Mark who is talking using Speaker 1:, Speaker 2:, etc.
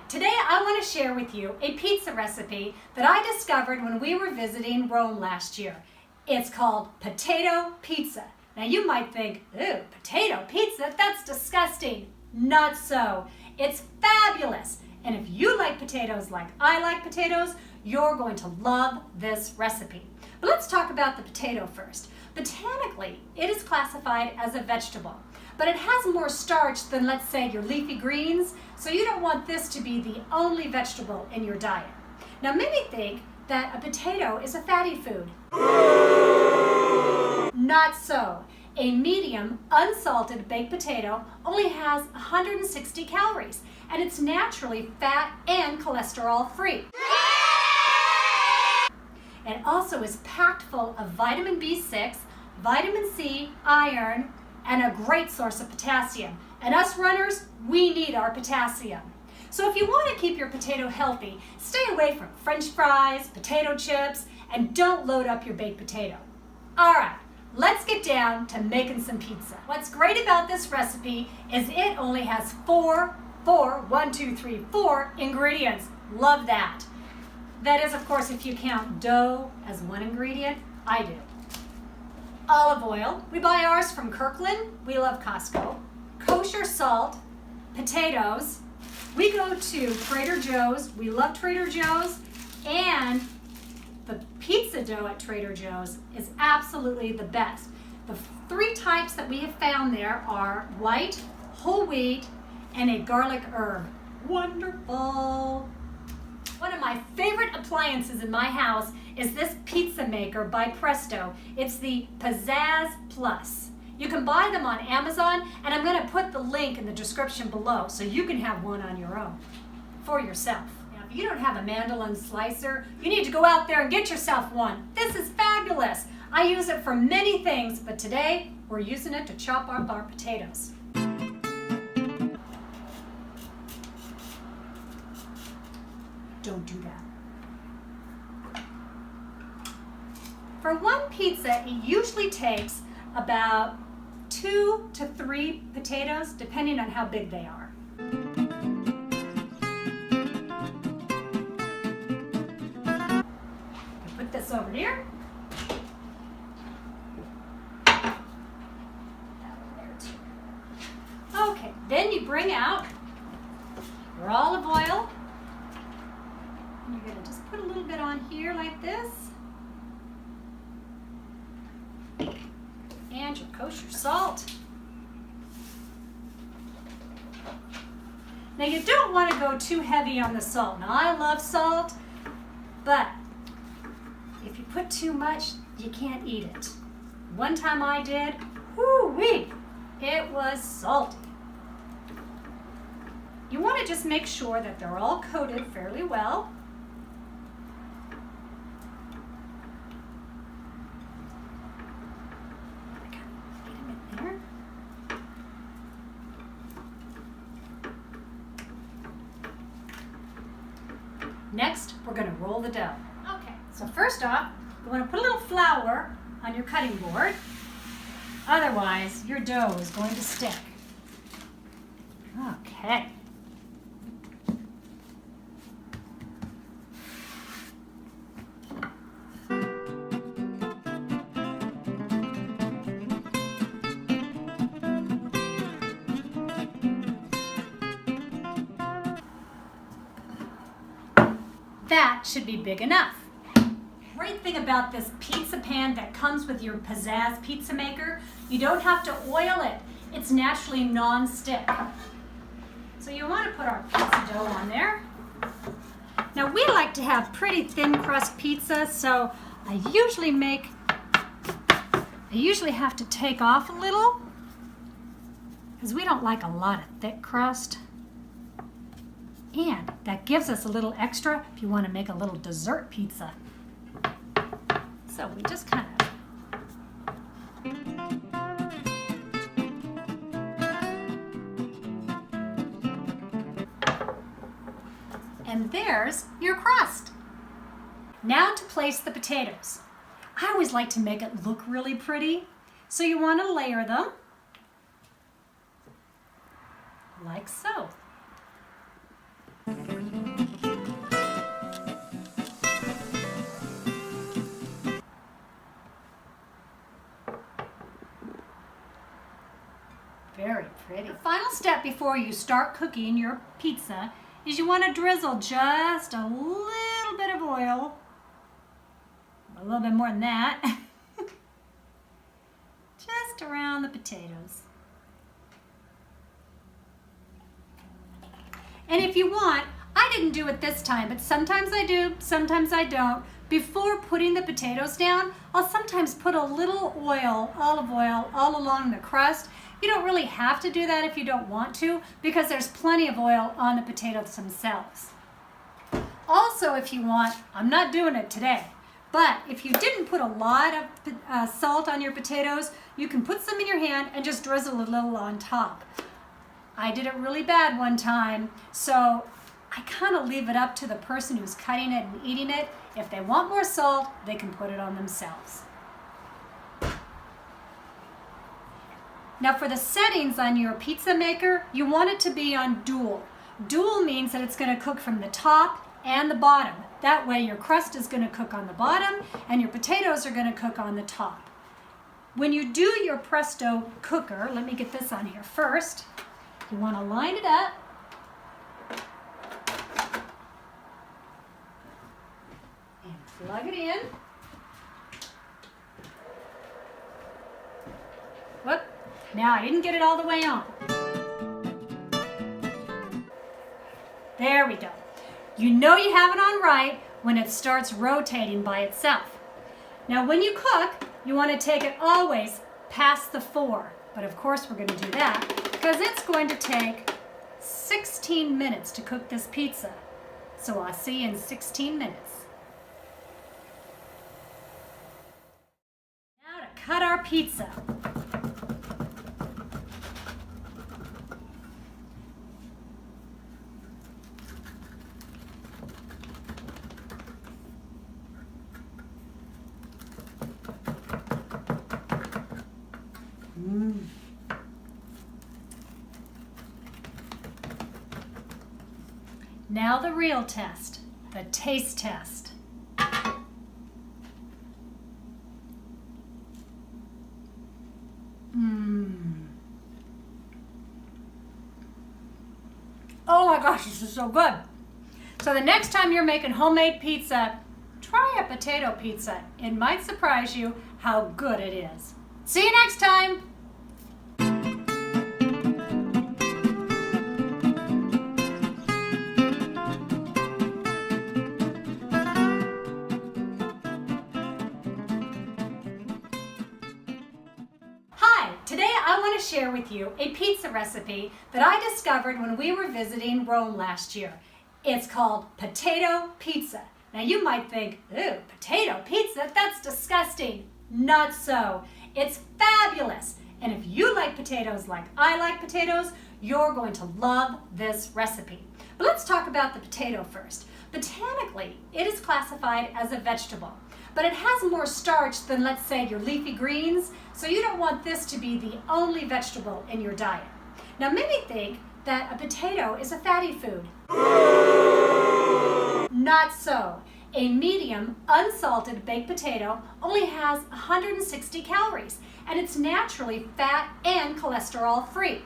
Speaker 1: Today I want to share with you a pizza recipe that I discovered when we were visiting Rome last year. It's called potato pizza. Now you might think, ooh, potato pizza? That's disgusting. Not so. It's fabulous. And if you like potatoes like I like potatoes, you're going to love this recipe. But let's talk about the potato first. Botanically, it is classified as a vegetable, but it has more starch than, let's say, your leafy greens, so you don't want this to be the only vegetable in your diet. Now many think that a potato is a fatty food. Not so. A medium, unsalted baked potato only has 160 calories, and it's naturally fat and cholesterol free. It also is packed full of vitamin B6, vitamin C, iron, and a great source of potassium. And us runners, we need our potassium. So if you want to keep your potato healthy, stay away from French fries, potato chips, and don't load up your baked potato. All right, let's get down to making some pizza. What's great about this recipe is it only has four ingredients. Love that. That is, of course, if you count dough as one ingredient. I do. Olive oil. We buy ours from Kirkland. We love Costco. Kosher salt. Potatoes. We go to Trader Joe's. We love Trader Joe's. And the pizza dough at Trader Joe's is absolutely the best. The three types that we have found there are white, whole wheat, and a garlic herb. Wonderful. One of my favorite appliances in my house is this pizza maker by Presto. It's the Pizzazz Plus. You can buy them on Amazon, and I'm going to put the link in the description below so you can have one on your own for yourself. Now, if you don't have a mandolin slicer, you need to go out there and get yourself one. This is fabulous. I use it for many things, but today we're using it to chop up our potatoes. Don't do that. For one pizza, it usually takes about 2 to 3 potatoes, depending on how big they are. Put this over here. Okay, then you bring out your olive oil. You're going to just put a little bit on here like this. And your kosher salt. Now you don't want to go too heavy on the salt. Now I love salt, but if you put too much, you can't eat it. One time I did, whoo-wee, it was salty. You want to just make sure that they're all coated fairly well. Next, we're going to roll the dough. Okay, so first off, you want to put a little flour on your cutting board. Otherwise, your dough is going to stick. Okay. That should be big enough. Great thing about this pizza pan that comes with your Pizzazz pizza maker, you don't have to oil it. It's naturally non-stick. So you want to put our pizza dough on there. Now we like to have pretty thin crust pizza, so I usually have to take off a little because we don't like a lot of thick crust. And that gives us a little extra if you want to make a little dessert pizza. So we just kind of... And there's your crust. Now to place the potatoes. I always like to make it look really pretty. So you want to layer them like so. final step before you start cooking your pizza is you want to drizzle just a little bit of oil, a little bit more than that, just around the potatoes. And if you want, I didn't do it this time, but sometimes I do, sometimes I don't. Before putting the potatoes down, I'll sometimes put a little oil, olive oil, all along the crust. You don't really have to do that if you don't want to, because there's plenty of oil on the potatoes themselves. Also, if you want, I'm not doing it today, but if you didn't put a lot of salt on your potatoes, you can put some in your hand and just drizzle a little on top. I did it really bad one time, so I kind of leave it up to the person who's cutting it and eating it. If they want more salt, they can put it on themselves. Now for the settings on your pizza maker, you want it to be on dual. Dual means that it's going to cook from the top and the bottom. That way your crust is going to cook on the bottom and your potatoes are going to cook on the top. When you do your Presto cooker, let me get this on here first. You want to line it up. And plug it in. Whoop. Now I didn't get it all the way on. There we go. You know you have it on right when it starts rotating by itself. Now when you cook, you want to take it always past the 4. But of course we're going to do that because it's going to take 16 minutes to cook this pizza. So I'll see you in 16 minutes. Now to cut our pizza. Now the real test, the taste test. Oh my gosh, this is so good. So the next time you're making homemade pizza, try a potato pizza. It might surprise you how good it is. See you next time. Today I want to share with you a pizza recipe that I discovered when we were visiting Rome last year. It's called potato pizza. Now you might think, ooh, potato pizza? That's disgusting. Not so. It's fabulous. And if you like potatoes like I like potatoes, you're going to love this recipe. But let's talk about the potato first. Botanically, it is classified as a vegetable, but it has more starch than, let's say, your leafy greens, so you don't want this to be the only vegetable in your diet. Now, many think that a potato is a fatty food. Not so. A medium, unsalted baked potato only has 160 calories, and it's naturally fat and cholesterol free.